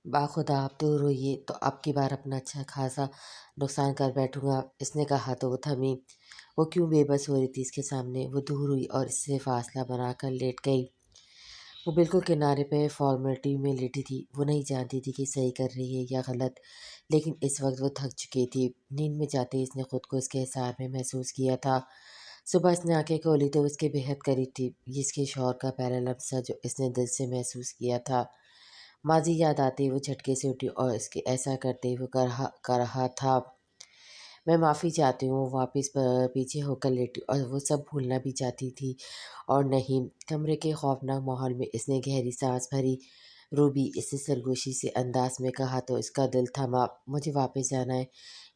باخدا آپ دور ہوئیے تو اب کی بار اپنا اچھا خاصا نقصان کر بیٹھوں گا۔ اس نے کہا تو وہ تھمی۔ وہ کیوں بے بس ہو رہی تھی اس کے سامنے؟ وہ دور ہوئی اور اس سے فاصلہ بنا کر لیٹ گئی۔ وہ بالکل کنارے پہ فارمیلٹی میں لیٹی تھی۔ وہ نہیں جانتی تھی کہ صحیح کر رہی ہے یا غلط، لیکن اس وقت وہ تھک چکی تھی۔ نیند میں جاتے ہی اس نے خود کو اس کے حصار میں محسوس کیا تھا۔ صبح اس نے آنکھیں کھولی تو اس کے بےحد قریب تھی۔ یہ اس کے شوہر کا پہلا لفظ تھا جو اس نے دل سے محسوس کیا تھا۔ ماضی یاد آتے ہی وہ جھٹکے سے اٹھی اور اس کے ایسا کرتے ہی وہ کر رہا تھا۔ میں معافی چاہتی ہوں۔ وہ واپس پیچھے ہو کر لیٹی اور وہ سب بھولنا بھی چاہتی تھی اور نہیں۔ کمرے کے خوفناک ماحول میں اس نے گہری سانس بھری۔ روبی، اس سے سرگوشی سے انداز میں کہا تو اس کا دل تھما۔ مجھے واپس جانا ہے۔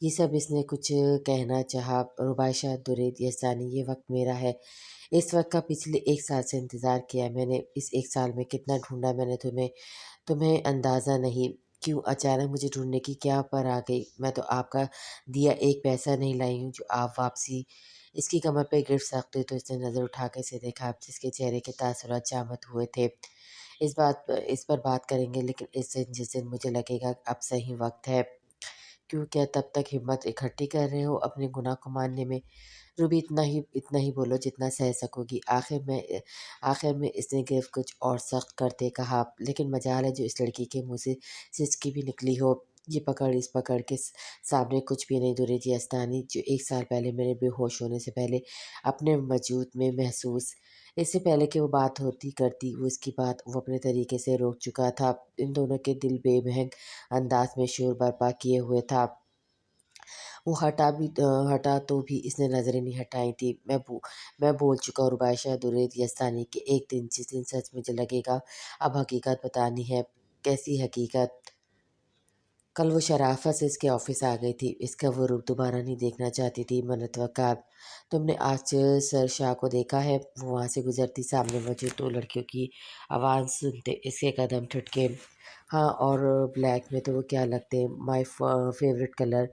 یہ سب اس نے کچھ کہنا چاہا۔ ربائشہ درید یزدانی، یہ وقت میرا ہے۔ اس وقت کا پچھلے 1 سال سے انتظار کیا میں نے۔ اس 1 سال میں کتنا ڈھونڈا میں نے تمہیں اندازہ نہیں۔ کیوں اچانک مجھے ڈھونڈنے کی کیا پر آ گئی؟ میں تو آپ کا دیا 1 پیسہ نہیں لائی ہوں جو آپ واپسی۔ اس کی کمر پہ گرفت سخت ہوئی تو اس نے نظر اٹھا کے اسے دیکھا جس کے چہرے کے تاثرات جامد ہوئے تھے۔ اس پر بات کریں گے، لیکن جس دن مجھے لگے گا اب صحیح وقت ہے۔ کیوں، کیا تب تک ہمت اکٹھی کر رہے ہو اپنے گناہ کو ماننے میں؟ روبی، اتنا ہی بولو جتنا سہ سکو گی۔ آخر میں اس نے گرفت کچھ اور سخت کرتے کہا، لیکن مجال ہے جو اس لڑکی کے منہ سے سسکی بھی نکلی ہو۔ یہ اس پکڑ کے سامنے کچھ بھی نہیں درید یزدانی جو 1 سال پہلے میرے بے ہوش ہونے سے پہلے اپنے وجود میں محسوس۔ اس سے پہلے کہ وہ بات ہوتی کرتی، وہ اس کی بات وہ اپنے طریقے سے روک چکا تھا۔ ان دونوں کے دل بے مہنگ انداز میں شور برپا کیے ہوئے تھا۔ وہ ہٹا تو بھی اس نے نظریں نہیں ہٹائی تھی۔ میں بول چکا ربائشہ درید یزدانی کہ ایک دن جس دن سچ مجھے لگے گا اب حقیقت بتانی ہے۔ کیسی حقیقت؟ کل وہ شرافت سے اس کے آفس آ گئی تھی۔ اس کا وہ روپ دوبارہ نہیں دیکھنا چاہتی تھی۔ منت وقار، تم نے آج سر شاہ کو دیکھا ہے؟ وہ وہاں سے گزرتی سامنے موجود 2 لڑکیوں کی آواز سنتے اس کے قدم ٹھٹکے۔ ہاں، اور بلیک میں تو وہ کیا لگتے، مائی فیورٹ کلر۔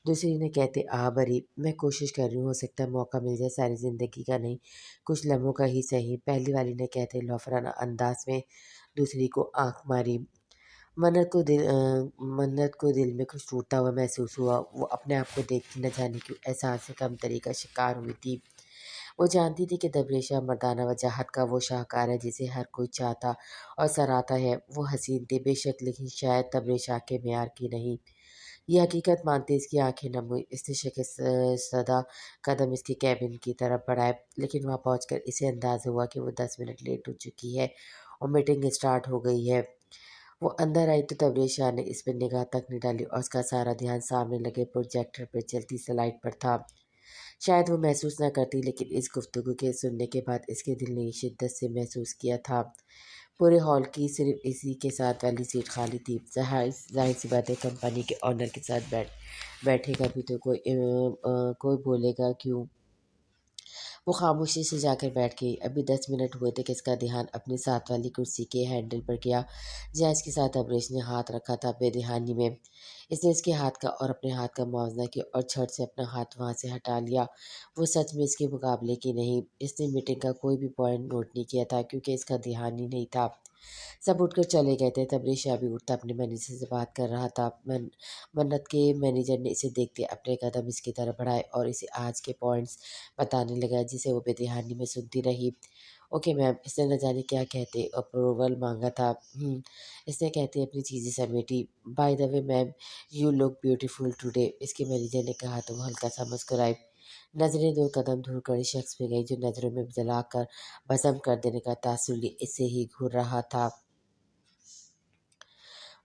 دوسری نے کہتے بری، میں کوشش کر رہی ہوں، ہو سکتا ہے موقع مل جائے، ساری زندگی کا نہیں، کچھ لمحوں کا ہی صحیح۔ پہلی والی نے کہتے لوفرانہ انداز میں دوسری کو آنکھ ماری۔ منت کو دل میں کچھ ٹوٹتا ہوا محسوس ہوا۔ وہ اپنے آپ کو دیکھتی نہ جانے کیوں احساس کمتری کا شکار ہوئی تھی۔ وہ جانتی تھی کہ تبریشہ مردانہ وجاہت کا وہ شاہکار ہے جسے ہر کوئی چاہتا اور سراہتا ہے۔ وہ حسین تھی بے شک، لیکن شاید تبریشہ کے معیار کی نہیں۔ یہ حقیقت مانتے اس کی آنکھیں نم ہوئی۔ اس نے شکست زدہ قدم اس کے کیبن کی طرف بڑھائے، لیکن وہاں پہنچ کر اسے اندازہ ہوا کہ وہ 10 منٹ لیٹ ہو چکی ہے اور میٹنگ اسٹارٹ ہو گئی ہے۔ وہ اندر آئی تو تبریشہ نے اس پر نگاہ تک نہیں ڈالی اور اس کا سارا دھیان سامنے لگے پروجیکٹر پر چلتی سلائیڈ پر تھا۔ شاید وہ محسوس نہ کرتی، لیکن اس گفتگو کے سننے کے بعد اس کے دل نے یہ شدت سے محسوس کیا تھا۔ پورے ہال کی صرف اسی کے ساتھ والی سیٹ خالی تھی۔ ظاہر سی بات ہے، کمپنی کے آنر کے ساتھ بیٹھے گا بھی تو کوئی بولے گا کیوں؟ وہ خاموشی سے جا کر بیٹھ گئی۔ ابھی 10 منٹ ہوئے تھے کہ اس کا دھیان اپنی ساتھ والی کرسی کے ہینڈل پر گیا جہاں اس کے ساتھ تبریز نے ہاتھ رکھا تھا۔ بے دھیانی میں اس نے اس کے ہاتھ کا اور اپنے ہاتھ کا موازنہ کیا اور جھٹ سے اپنا ہاتھ وہاں سے ہٹا لیا۔ وہ سچ میں اس کے مقابلے کی نہیں۔ اس نے میٹنگ کا کوئی بھی پوائنٹ نوٹ نہیں کیا تھا کیونکہ اس کا دھیان ہی نہیں تھا۔ سب اٹھ کر چلے گئے تھے۔ تبریز بھی اٹھتا اپنے مینیجر سے بات کر رہا تھا۔ منت کے مینیجر نے اسے دیکھتے اپنے قدم اس کی طرف بڑھائے اور اسے آج کے پوائنٹس بتانے لگا جسے وہ بے دھیانی میں سنتی رہی۔ اوکے میم، اس نے نہ جانے کیا کہتے اپروول مانگا تھا۔ اس نے کہتے اپنی چیزیں سمیٹی۔ By the way ma'am, you look beautiful today, اس کے مینیجر نے کہا تو وہ ہلکا سا مسکرائی۔ نظریں 2 قدم دور کر شخص پہ گئی جو نظروں میں جلا کر بھسم کر دینے کا تاثر لیے اس سے ہی گھور رہا تھا۔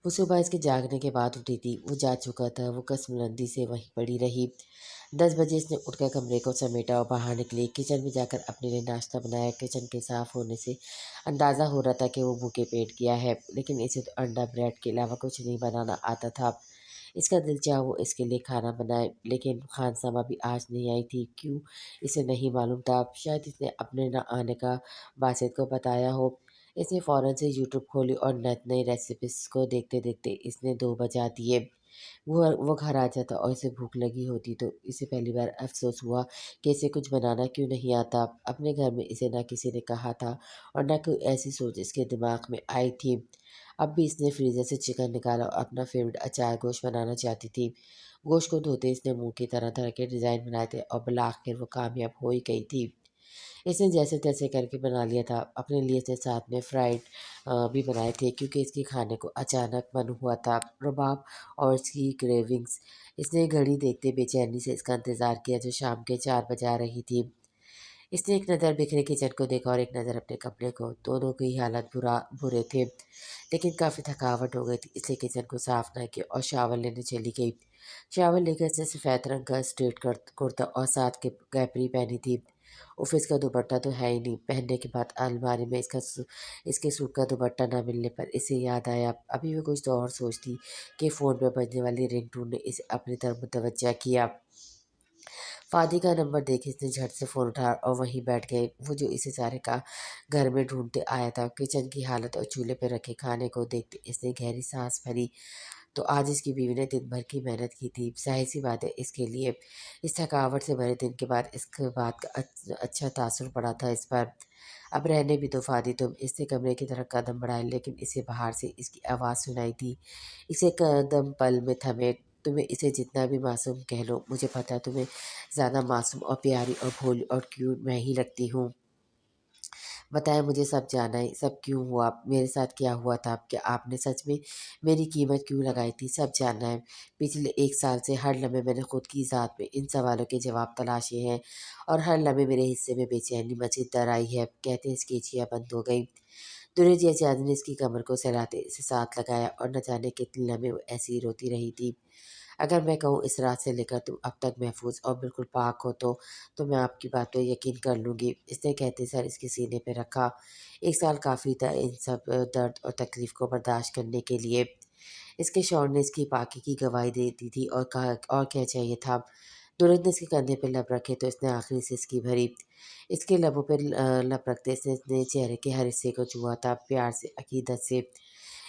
وہ صبح اس کے جاگنے کے بعد اٹھی تھی۔ وہ جا چکا تھا۔ وہ قسملندی سے وہیں پڑی رہی۔ 10 بجے اس نے اٹھ کر کمرے کو سمیٹا اور باہر نکلی۔ کچن میں جا کر اپنے لیے ناشتہ بنایا۔ کچن کے صاف ہونے سے اندازہ ہو رہا تھا کہ وہ بھوکے پیٹ گیا ہے، لیکن اسے تو انڈا بریڈ کے علاوہ کچھ نہیں بنانا آتا تھا۔ اس کا دل چاہا وہ اس کے لیے کھانا بنائے، لیکن خانسامہ بھی آج نہیں آئی تھی۔ کیوں؟ اسے نہیں معلوم تھا۔ شاید اس نے اپنے نہ آنے کا باسط کو بتایا ہو۔ اس نے فوراً سے یوٹیوب کھولی اور نئی ریسیپیز کو دیکھتے دیکھتے اس نے 2 بجا دیے۔ وہ گھر آ جاتا اور اسے بھوک لگی ہوتی تو اسے پہلی بار افسوس ہوا کہ اسے کچھ بنانا کیوں نہیں آتا۔ اپنے گھر میں اسے نہ کسی نے کہا تھا اور نہ کوئی ایسی سوچ اس کے دماغ میں آئی تھی۔ अब भी इसने फ्रीज़र से चिकन निकाला और अपना फ़ेवरेट अचार गोश्त बनाना चाहती थी। गोश्त को धोते इसने मुँह की तरह-तरह के डिज़ाइन बनाए थे और भला आखिर वो कामयाब हो ही गई थी। इसने जैसे-तैसे करके बना लिया था। अपने लिए इसने साथ में फ्राइड भी बनाए थे क्योंकि इसके खाने को अचानक मन हुआ था। रबाब और इसकी क्रेविंग्स। इसने घड़ी देखते बेचैनी से इसका इंतज़ार किया जो शाम के 4 बजे आ रही थी। इसने एक नज़र बिखरे किचन को देखा और एक नज़र अपने कमरे को। दोनों की हालत बुरे थे, लेकिन काफ़ी थकावट हो गई थी इसलिए किचन को साफ ना किया और शावर लेने चली गई। शावर लेकर इसने सफ़ेद रंग का स्ट्रेट कुर्ता और साथ के कैपरी पहनी थी। ऑफिस का दुपट्टा तो है ही नहीं। पहनने के बाद अलमारी में इसके सूट का दुपट्टा ना मिलने पर इसे याद आया। अभी वो कुछ तो और सोचती कि फ़ोन में बजने वाली रिंगटोन ने इसे अपनी तरफ मुतवज्जा किया। फ़ादी का नंबर देख इसने झट से फ़ोन उठाया और वहीं बैठ गए, वो जो इसे सारे का घर में ढूँढते आया था। किचन की हालत और चूल्हे पे रखे खाने को देखते इसने गहरी साँस भरी। तो आज इसकी बीवी ने दिन भर की मेहनत की थी, ज़ाहिर-सी बात है इसके लिए इस थकावट से भरे दिन के बाद इसके बात का अच्छा तासुर पड़ा था इस पर। अब रहने भी दो फ़ादी तुम। इसने कमरे की तरफ कदम बढ़ाए लेकिन इसे बाहर से इसकी आवाज़ सुनाई दी। इसे कदम पल में थमे। तुम्हें इसे जितना भी मासूम कह लो, मुझे पता है तुम्हें ज़्यादा मासूम और प्यारी और भोली और क्यूट मैं ही लगती हूँ। बताएं, मुझे सब जानना है, सब क्यों हुआ, मेरे साथ क्या हुआ था, क्या आपने सच में मेरी कीमत क्यों लगाई थी, सब जानना है। पिछले 1 साल से हर लम्हे मैंने खुद की ज़ात में इन सवालों के जवाब तलाशे हैं और हर लम्हे मेरे हिस्से में बेचैनी मज़ीद दर आई है। कहते हैं इसकी छिया बंद हो गई। दुर्गे जैसे आदमी ने इसकी कमर को सहलाते इसे साथ लगाया और न जाने कितने लम्हे वो ऐसी ही रोती रही थी। अगर मैं कहूँ इस रात से लेकर तुम अब तक महफूज और बिल्कुल पाक हो तो मैं आपकी बात पे यकीन कर लूँगी। इसने कहते सर इसके सीने पे रखा। 1 साल काफ़ी था इन सब दर्द और तकलीफ़ को बर्दाश्त करने के लिए। इसके शौहर ने इसकी पाकी की गवाही दे दी थी और कहा और क्या चाहिए था। तुरंत इसके कंधे पे लब रखे तो इसने आखिरी सिसकी भरी। इसके लबों पे लब रखते इसने चेहरे के हर हिस्से को छुआ था प्यार से, अकीदत से।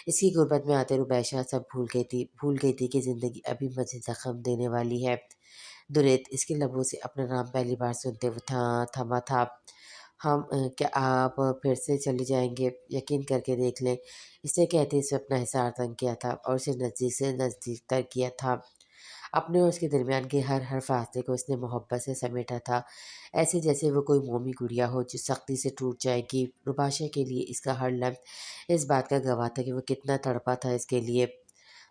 इसकी गुर्बत में आते रुबैशा सब भूल गई थी कि ज़िंदगी अभी मुझे ज़ख्म देने वाली है। दुरेत इसके लबों से अपना नाम पहली बार सुनते हुए थमा था। क्या आप फिर से चले जाएँगे? यकीन करके देख लें। इसे कहते इसने अपना हिसार तंग किया था और उसे नज़दीक से नज़दीक तर किया था। अपने और उसके दरमियान के हर फासले को उसने मोहब्बत से समेटा था, ऐसे जैसे वो कोई मोमी गुड़िया हो जो सख्ती से टूट जाएगी। रुबाशा के लिए इसका हर लम्हा इस बात का गवाह था कि वो कितना तड़पा था इसके लिए।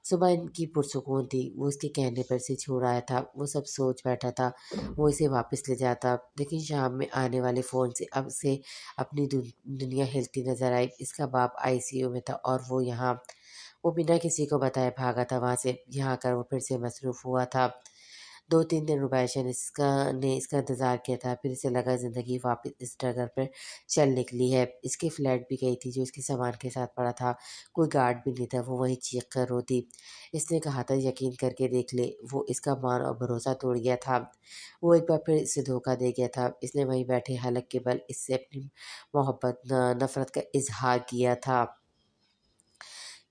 सुबह इनकी पुरसुकून थी, वो उसके कहने पर इसे छोड़ आया था, वो सब सोच बैठा था, वो इसे वापस ले जाता। लेकिन शाम में आने वाले फ़ोन से अब उसे अपनी दुनिया हिलती नज़र आई। इसका बाप आईसीयू में था और वो यहाँ। वो बिना किसी को बताए भागा था वहाँ से। यहाँ आकर वो फिर से मसरूफ़ हुआ था। 2-3 दिन रुबैशा ने इसका इंतज़ार किया था, फिर इसे लगा ज़िंदगी वापस इस डगर पर चल निकली है। इसकी फ्लैट भी गई थी जो इसके सामान के साथ पड़ा था, कोई गार्ड भी नहीं था, वो वहीं चीख कर रोती। इसने कहा था यकीन करके देख ले, वो इसका मान और भरोसा तोड़ गया था। वो एक बार फिर इसे धोखा दे गया था। इसने वहीं बैठे हलक के बल इससे अपनी मोहब्बत नफ़रत का इज़हार किया था।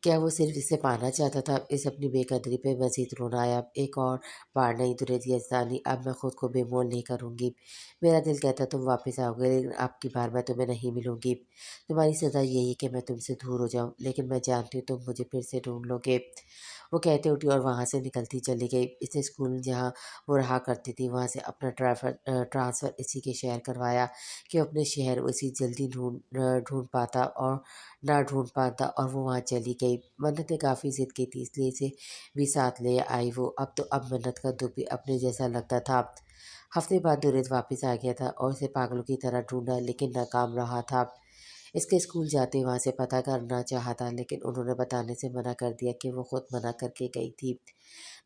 क्या वो सिर्फ़ इसे पाना चाहता था? इसे अपनी बेकदरी पे मज़ीद रोना आया। एक और बार नहीं दुरेज़ी यज़दानी, अब मैं खुद को बेमोल नहीं करूँगी। मेरा दिल कहता तुम वापस आओगे लेकिन अब की बार मैं तुम्हें नहीं मिलूँगी। तुम्हारी सज़ा यही है कि मैं तुमसे दूर हो जाऊँ, लेकिन मैं जानती हूँ तुम मुझे फिर से ढूँढ लोगे। वो कहते उठी और वहाँ से निकलती चली गई। इसने स्कूल जहाँ वो रहा करती थी वहाँ से अपना ट्रांसफ़र इसी के शहर करवाया कि वो अपने शहर उसी जल्दी ढूँढ पाता और ना ढूँढ पाता और वो वहाँ चली गई। मन्नत ने काफ़ी ज़िद की थी इसलिए इसे भी साथ ले आई वो। अब मन्नत का दुःख भी अपने जैसा लगता था। हफ़्ते बाद दुर्गेश वापस आ गया था और उसे पागलों की तरह ढूँढा लेकिन नाकाम रहा था। इसके स्कूल जाते वहाँ से पता करना चाहा था लेकिन उन्होंने बताने से मना कर दिया कि वो खुद मना करके गई थी।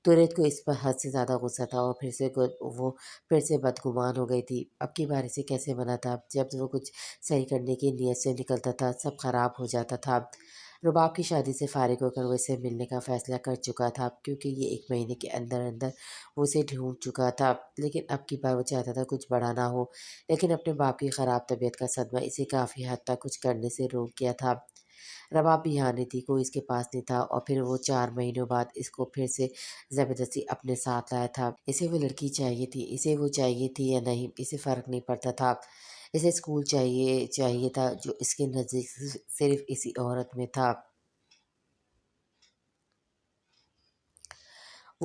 तुरैत को इस पर हद से ज़्यादा गुस्सा था और वो फिर से बदगुमान हो गई थी। अब की बार इसे कैसे मना था? जब वो कुछ सही करने की नीयत से निकलता था, सब खराब हो जाता था। रुबाब की शादी से फ़ारिग होकर वो इससे मिलने का फ़ैसला कर चुका था क्योंकि ये 1 महीने के अंदर-अंदर वो उसे ढूँढ चुका था। लेकिन अब की बार वो चाहता था कुछ बड़ा ना हो, लेकिन अपने बाप की ख़राब तबीयत का सदमा इसे काफ़ी हद तक कुछ करने से रोक गया था। रबाब भी यहाँ नहीं थी, कोई इसके पास नहीं था और फिर वो 4 महीनों बाद इसको फिर से ज़बरदस्ती अपने साथ लाया था। इसे वो लड़की चाहिए थी, इसे वो चाहिए थी या नहीं, इसे फ़र्क नहीं पड़ता था। इसे स्कूल चाहिए चाहिए था जो इसके नज़दीक सिर्फ़ इसी औरत में था।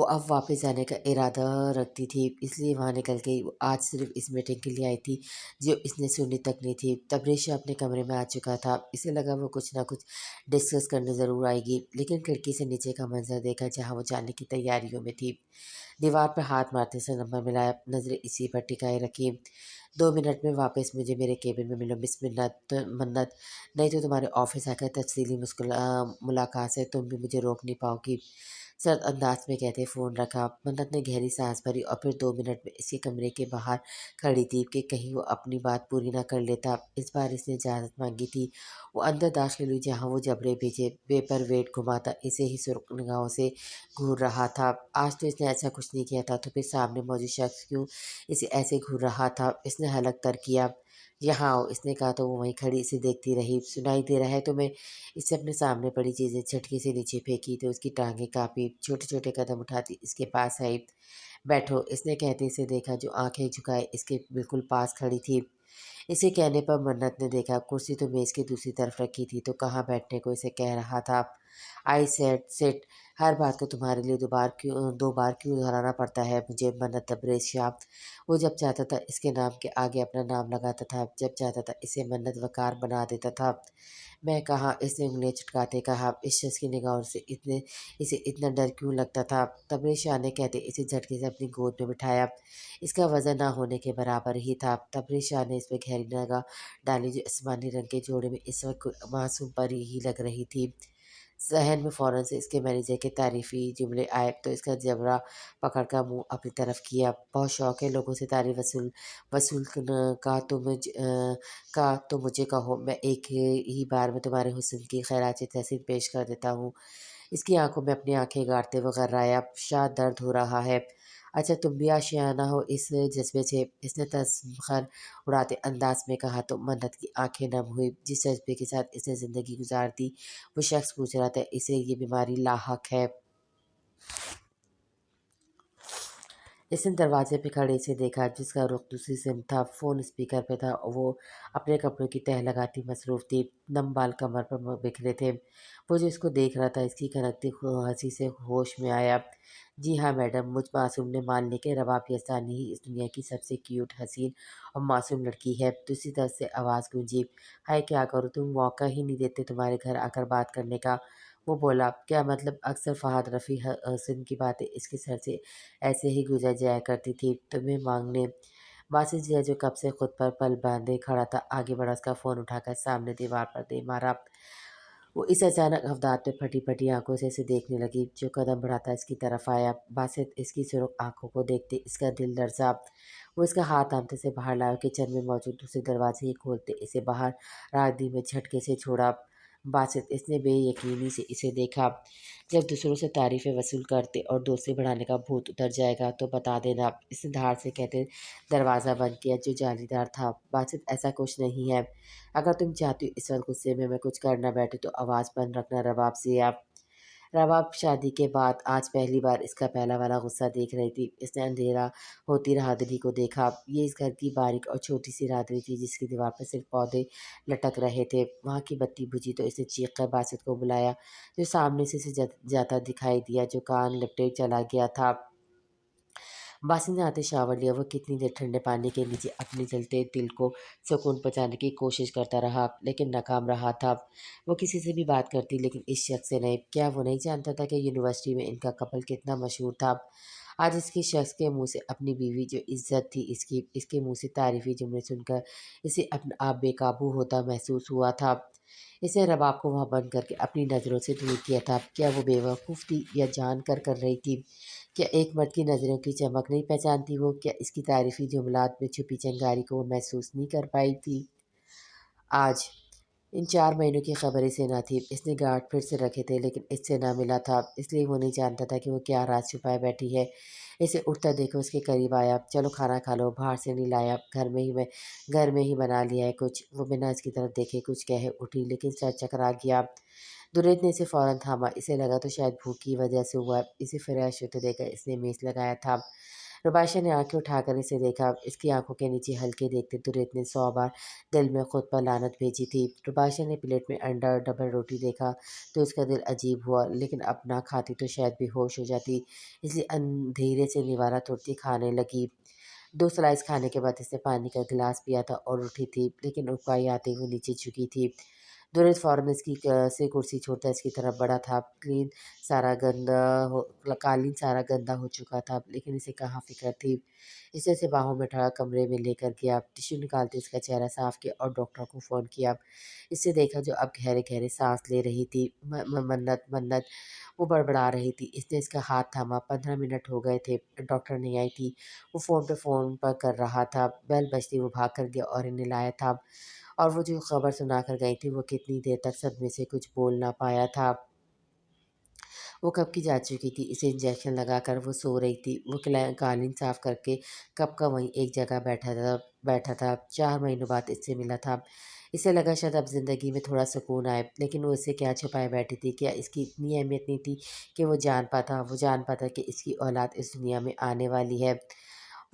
वो अब वापस जाने का इरादा रखती थी, इसलिए वहाँ निकल गई। वो आज सिर्फ इस मीटिंग के लिए आई थी जो इसने सुनी तक नहीं थी। तब रेशा अपने कमरे में आ चुका था। इसे लगा वो कुछ ना कुछ डिस्कस करने ज़रूर आएगी, लेकिन खिड़की से नीचे का मंजर देखा जहाँ वो जाने की तैयारियों में थी। दीवार पर हाथ मारते से नंबर मिलाया, नजरें इसी पर टिकाए रखी। 2 मिनट में वापस मुझे मेरे केबिन में मिलो मिस मन्नत, नहीं तो तुम्हारे ऑफिस आकर तफसीली मुलाकात से तुम भी मुझे रोक नहीं पाओगी। सर्द अंदाज में कहते फ़ोन रखा। मन्नत ने गहरी सांस भरी और फिर 2 मिनट में इसके कमरे के बाहर खड़ी थी कि कहीं वो अपनी बात पूरी ना कर लेता। इस बार इसने इजाज़त मांगी थी। वो अंदर दाखिल हुई जहाँ वो जबरे भेजे पेपर वेट घुमाता इसे ही सुर्ख निगाहों से घूर रहा था। आज तो इसने ऐसा कुछ नहीं किया था, तो फिर सामने मौजूद शख्स क्यों इसे ऐसे घूर रहा था। इसने हलक तर किया। यहाँ आओ, इसने कहा तो वो वहीं खड़ी इसे देखती रही। सुनाई दे रहा है तुम्हें? इससे अपने सामने पड़ी चीज़ें झटके से नीचे फेंकी तो उसकी टांगें काँपी। छोटे छोटे कदम उठाती इसके पास आई। बैठो, इसने कहते इसे देखा जो आंखें झुकाए इसके बिल्कुल पास खड़ी थी। इसे कहने पर मन्नत ने देखा, कुर्सी तो मेज़ की दूसरी तरफ रखी थी, तो कहाँ बैठने को इसे कह रहा था। I said seat. हर बात को तुम्हारे लिए 2 बार क्यों दोहराना पड़ता है मुझे मन्नत तबरेज़ शाह। वो जब चाहता था इसके नाम के आगे अपना नाम लगाता था, जब चाहता था इसे मन्नत वकार बना देता था। मैं कहाँ, इसने उंगलियां चटकाते कहा। इस शख्स की निगाहों से इसे इतना डर क्यों लगता था। तबरेज़ शाह ने कहते इसे झटके से अपनी गोद में बिठाया। इसका वजन ना होने के बराबर ही था। तबरेज़ शाह ने इस पर गहरी निगाह डाली जो आसमानी रंग के जोड़े में इस वक्त कोई मासूम परी ही लग रही थी। ज़हन में फ़ौरन से इसके मैनेजर के तारीफ़ी जुमले आए तो इसका जबड़ा पकड़ कर मुँह अपनी तरफ किया। बहुत शौक है लोगों से तारीफ़ वसूल का तो मुझे कहो, मैं एक ही बार में तुम्हारे हुस्न की खैरात तहसीन पेश कर देता हूँ। इसकी आंखों में अपनी आंखें गाड़ते वो गर्राया, शायद दर्द हो रहा है। अच्छा तुम भी आशियाना हो इस जज्बे से, इसने तस्खर उड़ाते अंदाज में कहा तो मन्नत की आंखें नम हुई। जिस जज्बे के साथ इसने ज़िंदगी गुजार दी, वो शख्स पूछ रहा था इसे ये बीमारी लाहक है। इसने दरवाजे पे खड़े से देखा जिसका रुख दूसरी सिम था। फ़ोन स्पीकर पे था और वो अपने कपड़ों की तह लगाती मसरूफ़ थी। नम बाल कमर पर बिखरे थे। वो जो इसको देख रहा था इसकी कनकती हंसी से होश में आया। जी हाँ मैडम, मुझ मासूम ने मान ली कि रबाब यास्तानी ही इस दुनिया की सबसे क्यूट, हसीन और मासूम लड़की है। दूसरी तरफ से आवाज़ गूंजी, हाय क्या करूँ, तुम मौका ही नहीं देते तुम्हारे घर आकर बात करने का। वो बोला, क्या मतलब? अक्सर फहाद रफ़ी हसन की बातें इसके सर से ऐसे ही गुजर जाया करती थी। तुम्हें मांगने बासित जिया जो कब से खुद पर पल बांधे खड़ा था आगे बढ़ा, उसका फ़ोन उठाकर सामने दीवार पर दे मारा। वो इस अचानक अवदात पे फटी फटी आंखों से इसे देखने लगी। जो कदम बढ़ाता इसकी तरफ आया, बासित इसकी सुर्ख आंखों को देखते इसका दिल लरजा। वो इसका हाथ थामते से बाहर लाया, किचन में मौजूद दूसरे दरवाजे ही खोलते इसे बाहर राहगीर में झटके से छोड़ा। बासित, इसने बेयकीनी से इसे देखा। जब दूसरों से तारीफ़ें वसूल करते और दोस्ती बढ़ाने का भूत उतर जाएगा तो बता देना, इसने धार से कहते दरवाज़ा बंद किया जो जालीदार था। बासित, ऐसा कुछ नहीं है। अगर तुम चाहती हो इस वक्त गुस्से में मैं कुछ कर ना बैठूं तो आवाज़ बंद रखना। रबाब से आप रबाब शादी के बाद आज पहली बार इसका पहला वाला गुस्सा देख रही थी। इसने अंधेरा होती राहदरी को देखा। ये इस घर की बारीक और छोटी सी राहदरी थी जिसकी दीवार पर सिर्फ पौधे लटक रहे थे। वहाँ की बत्ती बुझी तो इसने चीख कर बासित को बुलाया जो सामने से इसे जाता दिखाई दिया, जो कान लिपटे चला गया था। बासी ने आते शावर लिया। वो कितनी देर ठंडे पानी के नीचे अपने जलते दिल को सुकून पहुँचाने की कोशिश करता रहा, लेकिन नाकाम रहा था। वो किसी से भी बात करती, लेकिन इस शख्स से नहीं। क्या वो नहीं जानता था कि यूनिवर्सिटी में इनका कपल कितना मशहूर था? आज इसकी शख्स के मुंह से अपनी बीवी जो इज्जत थी इसकी, इसके मुंह से तारीफी जुमले सुनकर इसे अपना आप बेकाबू होता महसूस हुआ था। इसे रबाब को वहाँ बंद करके अपनी नज़रों से दूर किया था। क्या वो बेवकूफ़ थी या जान कर रही थी? क्या एक मर्द की नज़रों की चमक नहीं पहचानती वो? क्या इसकी तारीफ़ी जुमलात में छुपी चिंगारी को वो महसूस नहीं कर पाई थी? आज इन 4 महीनों की खबर इसे ना थी। इसने गार्ड फिर से रखे थे लेकिन इससे ना मिला था, इसलिए वो नहीं जानता था कि वो क्या राज छुपाए बैठी है। इसे उठता देखो उसके करीब आया। चलो खाना खा लो, बाहर से नहीं लाया, घर में ही बना लिया है कुछ। वो बिना इसकी तरफ देखे कुछ कहे उठी, लेकिन सर चकरा गया। दुरेत ने इसे फ़ौरन थामा। इसे लगा तो शायद भूख की वजह से हुआ। इसे फ्रेश होते देखकर इसने मेज़ लगाया था। रुबाशा ने आंखें उठाकर इसे देखा। इसकी आंखों के नीचे हल्के देखते दुरेत ने 100 बार दिल में खुद पर लानत भेजी थी। रुबाशा ने प्लेट में अंडा और डबल रोटी देखा तो उसका दिल अजीब हुआ, लेकिन अब ना खाती तो शायद बेहोश हो जाती, इसलिए धीरे से निवाला तोड़ती खाने लगी। 2 स्लाइस खाने के बाद इसने पानी का गिलास पिया था और उठी थी, लेकिन उठवाई आते हुए नीचे झुकी थी। दुरेत फ़ौरन इसकी से कुर्सी छोड़ता इसकी तरफ बढ़ा था। सारा गंदा हो कालीन सारा गंदा हो चुका था, लेकिन इसे कहाँ फ़िक्र थी। इसे बाहों में उठा कमरे में लेकर गया। टिश्यू निकालते इसका चेहरा साफ़ किया और डॉक्टर को फ़ोन किया। इससे देखा जो अब गहरे-गहरे साँस ले रही थी। म म मन्नत मन्नत वो बड़बड़ा रही थी। इसने इसका हाथ थामा। 15 मिनट हो गए थे, डॉक्टर नहीं आई थी। वो फ़ोन पर कर रहा था। बेल बजते वो भाग कर गया और इन्हें लाया था। और वो जो खबर सुनाकर गई थी, वो कितनी देर तक सदमे से कुछ बोल ना पाया था। वो कब की जा चुकी थी, इसे इंजेक्शन लगाकर वो सो रही थी। वो कालीन साफ करके कब का वहीं एक जगह बैठा था। 4 महीनों बाद इससे मिला था। इसे लगा शायद अब ज़िंदगी में थोड़ा सुकून आए, लेकिन वो इससे क्या छुपाए बैठी थी। क्या इसकी इतनी अहमियत नहीं थी कि वो जान पाता कि इसकी औलाद इस दुनिया में आने वाली है।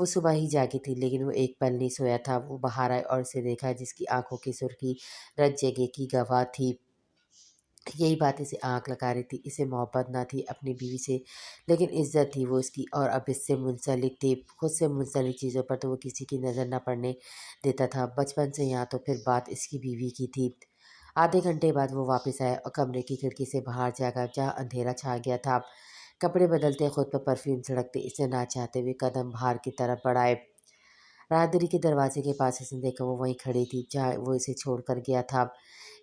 वो सुबह ही जागी थी, लेकिन वो एक पल नहीं सोया था। वो बाहर आए और उसे देखा, जिसकी आंखों की सुर्खी रत जगह की गवाह थी। यही बात इसे आँख लगा रही थी। इसे मोहब्बत ना थी अपनी बीवी से, लेकिन इज़्ज़त थी वो उसकी, और अब इससे मुंसलिक थी। खुद से मुंसलिक चीज़ों पर तो वो किसी की नज़र ना पड़ने देता था, बचपन से यहाँ तो फिर बात इसकी बीवी की थी। आधे घंटे बाद वो वापस आया और कमरे की खिड़की से बाहर जागा, जहाँ अंधेरा छा गया था। कपड़े बदलते, खुद पर परफ्यूम छिड़कते, इसे ना चाहते हुए कदम बाहर की तरफ बढ़ाए। राहदरी के दरवाजे के पास इसने देखा, वो वहीं खड़ी थी जहाँ वो इसे छोड़कर गया था।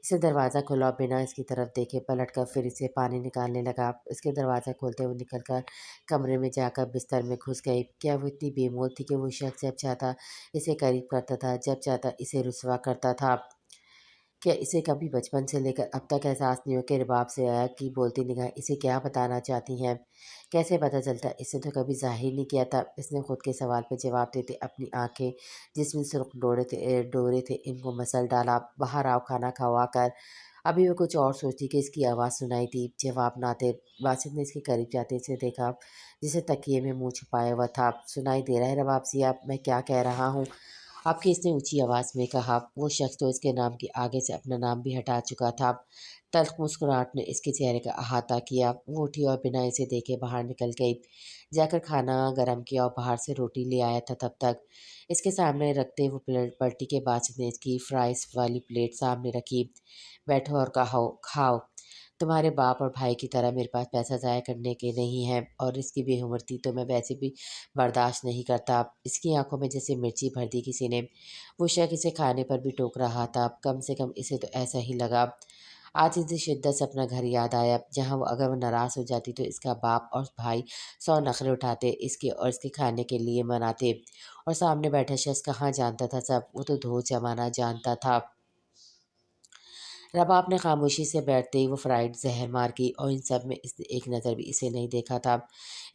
इसने दरवाज़ा खोला और बिना इसकी तरफ देखे पलटकर फिर इसे पानी निकालने लगा। इसके दरवाज़ा खोलते हुए निकलकर कमरे में जाकर बिस्तर में घुस गई। क्या वो इतनी बेमौत थी कि वो शख्स जब चाहता इसे करीब करता था, जब चाहता इसे रुसवा करता था? क्या इसे कभी बचपन से लेकर अब तक एहसास नहीं हुआ कि रबाब से आया की बोलती निगाह इसे क्या बताना चाहती हैं? कैसे पता चलता? इसने तो कभी ज़ाहिर नहीं किया था। इसने खुद के सवाल पे जवाब देते अपनी आंखें, जिसमें सुर्ख डोरे थे, इनको मसल डाला। बाहर आओ, खाना खवा कर। अभी वो कुछ और सोचती कि इसकी आवाज़ सुनाई दी। जवाब ना थे। बासित ने इसके करीब जाते इसे देखा, जिसे तकिए में मुंह छुपाया हुआ था। सुनाई दे रहा है रबाब सिया, मैं क्या कह रहा हूँ? आपकी इसने ऊंची आवाज़ में कहा। वो शख्स तो इसके नाम के आगे से अपना नाम भी हटा चुका था। तल्ख मुस्कुराहट ने इसके चेहरे का अहाता किया। वो उठी और बिना इसे देखे बाहर निकल गई। जाकर खाना गरम किया और बाहर से रोटी ले आया था। तब तक इसके सामने रखते वो प्लेट पलटी के बाद ने इसकी फ्राइज़ वाली प्लेट सामने रखी। बैठो और कहो खाओ। तुम्हारे बाप और भाई की तरह मेरे पास पैसा ज़ाया करने के नहीं है, और इसकी बेउम्रती तो मैं वैसे भी बर्दाश्त नहीं करता। इसकी आंखों में जैसे मिर्ची भर दी किसी ने। वो शख्स इसे खाने पर भी टोक रहा था। कम से कम इसे तो ऐसा ही लगा। आज इसे शिद्दत से अपना घर याद आया, जहाँ वो अगर वो नाराज़ हो जाती तो इसका बाप और भाई 100 नखरे उठाते, इसके और इसके खाने के लिए मनाते। और सामने बैठा शख्स कहाँ जानता था सब, वो तो धो जमाना जानता था। रबाब ने खामोशी से बैठते ही वो फ्राइड जहर मार की, और इन सब में इसने एक नज़र भी इसे नहीं देखा था।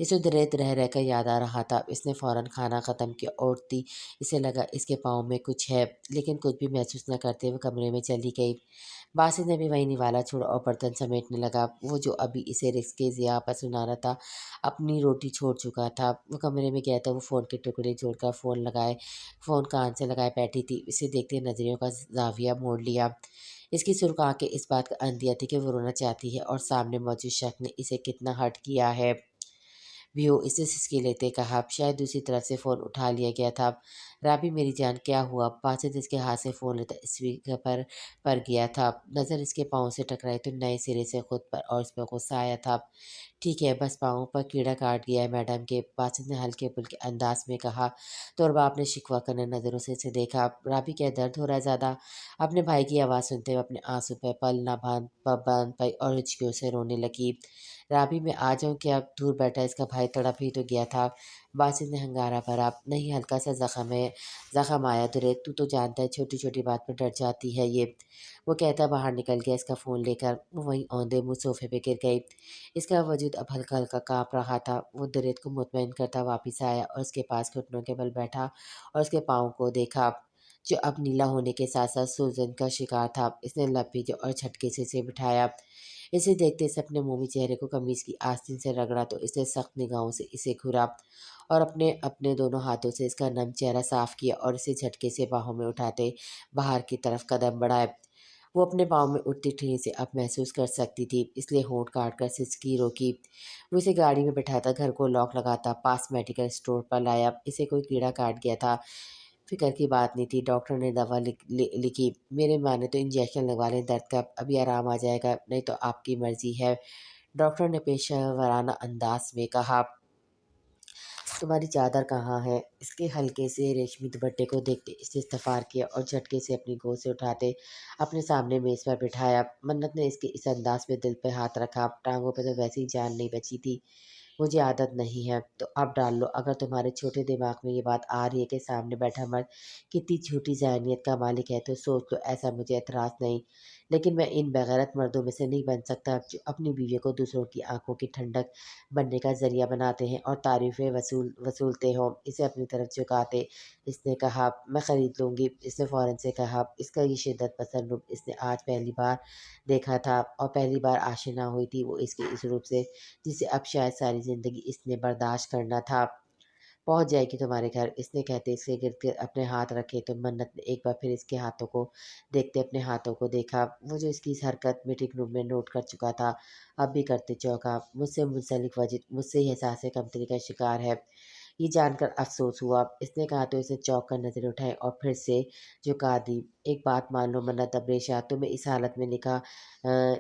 इसे दरेत रह रहकर याद आ रहा था। इसने फ़ौरन खाना ख़त्म किया और उठती इसे लगा इसके पाँव में कुछ है, लेकिन कुछ भी महसूस न करते हुए कमरे में चली गई। बासित ने भी वही निवाला छोड़ा और बर्तन समेटने लगा। वो जो अभी इसे रिस्के ज़िया पर सुना रहा था, अपनी रोटी छोड़ चुका था। वो कमरे में गया था। वो फ़ोन के टुकड़े जोड़कर फ़ोन कान से लगाए बैठी थी। इसे देखते नजरियों का जाविया मोड़ लिया। इसकी सुर्ख आंखें इस बात का अंदिया थी कि वो रोना चाहती है, और सामने मौजूद शख्स ने इसे कितना हर्ट किया है। वो इसे सिसकी लेते कहा। शायद दूसरी तरफ से फ़ोन उठा लिया गया था। राबी मेरी जान, क्या हुआ? बासित इसके हाथ से फ़ोन लेता स्पीकर पर गया था। नज़र इसके पाँव से टकराई तो नए सिरे से खुद पर और इस पर गुस्सा आया था। ठीक है, बस पाँव पर कीड़ा काट गया है मैडम के, बासित ने हल्के फुल्के अंदाज में कहा। तो रबाब ने शिकवा करने नज़रों से इसे देखा। राबी, क्या दर्द हो रहा है ज़्यादा? अपने भाई की आवाज़ सुनते हुए अपने आंसू पे पल ना बांध पाई और हिचकियों से रोने लगी। राबी, मैं आ जाऊँ क्या? दूर बैठा इसका भाई तड़प ही तो गया था। बासित ने हंगारा भरा। नहीं, हल्का सा जख्म आया तुरे, तू तो जानता है छोटी छोटी बात पर डर जाती है ये। वो कहता बाहर निकल गया इसका फ़ोन लेकर। वो वहीं औंधे मुँह सोफे पे गिर गई। इसका वजूद अब हल्का हल्का काँप रहा था। वो दरेत को मुतमईन करता वापिस आया और उसके पास घुटनों के बल बैठा और उसके पाँव को देखा। जो अब नीला होने के साथ साथ सूजन का शिकार था। इसने लपेटा और झटके से इसे बिठाया। इसे देखते इसने अपने मोमी चेहरे को कमीज की आस्तीन से रगड़ा तो इसने सख्त निगाहों से इसे घूरा और अपने अपने दोनों हाथों से इसका नम चेहरा साफ किया और इसे झटके से बाहों में उठाते बाहर की तरफ कदम बढ़ाए। वो अपने पाँव में उठती ठेस से अब महसूस कर सकती थी, इसलिए होंठ काट कर सिसकी रोकी। वो इसे गाड़ी में बैठाता, घर को लॉक लगाता, पास मेडिकल स्टोर पर लाया। इसे कोई कीड़ा काट गया था, फिक्र की बात नहीं थी। डॉक्टर ने दवा लिखी। मेरे माने तो इंजेक्शन लगवा लें, दर्द का अभी आराम आ जाएगा, नहीं तो आपकी मर्जी है। डॉक्टर ने पेशेवराना अंदाज में कहा। तुम्हारी चादर कहाँ है? इसके हल्के से रेशमी दुपट्टे को देखते इसने इस्तफार किया और झटके से अपनी गोद से उठाते अपने सामने मेज पर बिठाया। मन्नत ने इसके इस अंदाज में दिल पे हाथ रखा। टांगों पे तो वैसे ही जान नहीं बची थी। मुझे आदत नहीं है तो अब डाल लो। अगर तुम्हारे छोटे दिमाग में ये बात आ रही है कि सामने बैठा मर्द कितनी झूठी ज़हनीत का मालिक है तो सोच लो, ऐसा मुझे एतराज़ नहीं, लेकिन मैं इन बेगैरत मर्दों में से नहीं बन सकता जो अपनी बीवी को दूसरों की आंखों की ठंडक बनने का ज़रिया बनाते हैं और तारीफ़ें वसूलते हों। इसे अपनी तरफ झुकाते इसने कहा, मैं ख़रीद लूँगी। इसने फ़ौरन से कहा। इसका ये शिद्दत पसंद रूप इसने आज पहली बार देखा था और पहली बार आशिना हुई थी वो इसके इस रूप से, जिसे अब शायद सारी ज़िंदगी इसने बर्दाश्त करना था। पहुंच जाएगी तुम्हारे घर, इसने कहते इसके गिर्द गिर्द अपने हाथ रखे तो मन्नत ने एक बार फिर इसके हाथों को देखते अपने हाथों को देखा। वो जो इसकी इस हरकत मीटिंग रूम में नोट कर चुका था, अब भी करते चौंका। मुझसे मुंसलिक वजिद, मुझसे ही एहसास कमतरी का शिकार है। ये जानकर अफसोस हुआ। इसने कहा तो इसे चौंक कर नजर उठाई और फिर से झुका दी। एक बात मान लो मन्नत अब्रेशा, तुम्हें इस हालत में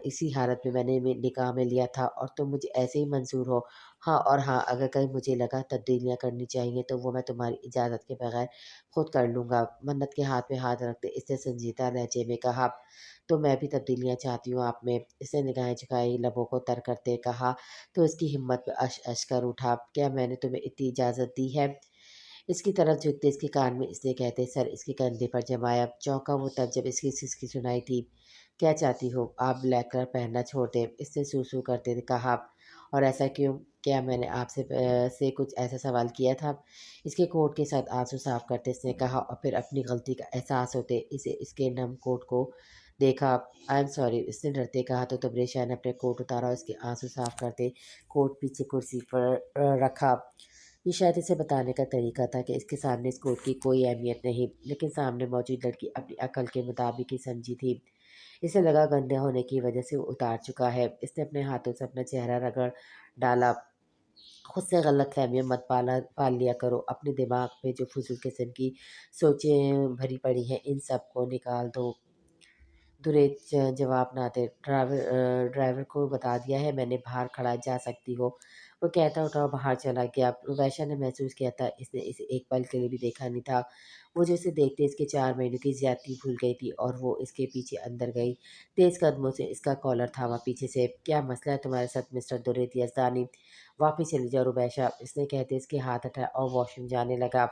इसी हालत में मैंने निकाह में लिया था और तुम मुझे ऐसे ही मंजूर हो। हाँ और हाँ, अगर कहीं मुझे लगा तब्दीलियाँ करनी चाहिए तो वो मैं तुम्हारी इजाज़त के बगैर खुद कर लूँगा। मन्नत के हाथ में हाथ रखते इसने संजीदा लहजे में कहा, तो मैं भी तब्दीलियाँ चाहती हूँ आप में। इसने निगाहें झुकाई, लबों को तर करते कहा, तो इसकी हिम्मत पे अश कर उठा। क्या मैंने तुम्हें इतनी इजाज़त दी है? इसकी तरफ झुकते इसके कान में इसने कहते सर इसके कंधे पर जमाया। चौंका वो तब जब इसकी सिसकी सुनाई थी। क्या चाहती हो? आप ब्लैक कलर पहनना छोड़ दें, इसने सूसू करते हुए कहा। और ऐसा क्यों? क्या मैंने आपसे से कुछ ऐसा सवाल किया था? इसके कोट के साथ आंसू साफ करते इसने कहा और फिर अपनी गलती का एहसास होते इसे इसके नम कोट को देखा। आई एम सॉरी, इसने डरते कहा तो तबरेशा ने अपने कोट उतारा और इसके आंसू साफ करते कोट पीछे कुर्सी पर रखा। ये शायद इसे बताने का तरीका था कि इसके सामने इस कोट की कोई अहमियत नहीं, लेकिन सामने मौजूद लड़की अपनी अकल के मुताबिक ही समझी थी। इसे लगा गंदे होने की वजह से वो उतार चुका है। इसने अपने हाथों से अपना चेहरा रगड़ डाला। खुद से गलत फहमियाँ मत पाल लिया करो। अपने दिमाग में जो फजूल किस्म की सोचें भरी पड़ी हैं इन सब को निकाल दो। दुरेत जवाब ना दे। ड्राइवर को बता दिया है मैंने, बाहर खड़ा जा सकती हो। वो कहता उठा और बाहर चला गया। रुबैशा ने महसूस किया था इसने इसे एक पल के लिए भी देखा नहीं था। वो जो इसे देखते इसके 4 महीनों की ज्यादती भूल गई थी और वो इसके पीछे अंदर गई। तेज कदमों से इसका कॉलर थामा पीछे से। क्या मसला है तुम्हारे साथ मिस्टर दुरेत यजदानी? वापिस चली जाओ रुबैशा, इसने कहते इसके हाथ हटाया और वॉशरूम जाने लगा।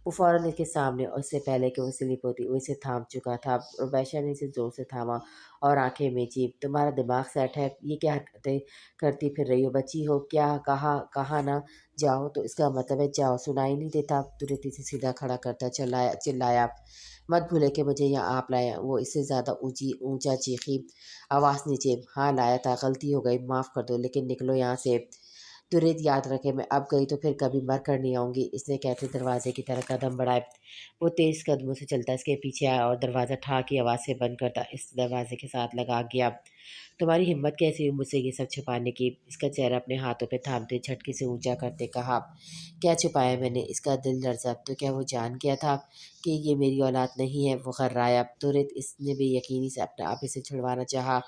वो फ़ौरन इसके सामने और इससे पहले कि वो स्लिप होती वो इसे थाम चुका था। रुबैशा ने इसे ज़ोर से थामा और आंखें मींची। तुम्हारा दिमाग सेट है? ये क्या हरकतें करती फिर रही हो? बच्ची हो क्या? कहा ना जाओ तो इसका मतलब है जाओ, सुनाई नहीं देता? तुरंत इसे सीधा खड़ा करता चिल्लाया, मत भूले कि मुझे यहाँ आप लाया। वो इससे ज़्यादा ऊंचा चीखी। आवाज़ नीचे। हाँ लाया था, गलती हो गई, माफ़ कर दो, लेकिन निकलो यहाँ से। तुरंत याद रखे मैं अब गई तो फिर कभी मर कर नहीं आऊँगी, इसने कहते दरवाजे की तरफ कदम बढ़ाए। वो तेज़ कदमों से चलता इसके पीछे आया और दरवाज़ा ठा की आवाज़ से बंद करता इस दरवाजे के साथ लगा गया। तुम्हारी हिम्मत कैसी हुई मुझसे ये सब छुपाने की? इसका चेहरा अपने हाथों पे थामते झटके से ऊंचा करते कहा। क्या छुपाया मैंने? इसका दिल लर्जा। तो क्या वो जान गया था कि ये मेरी औलाद नहीं है? वो खर्राया। तुरंत इसने बेयकीनी से अपने आप इसे छुड़वाना चाहा।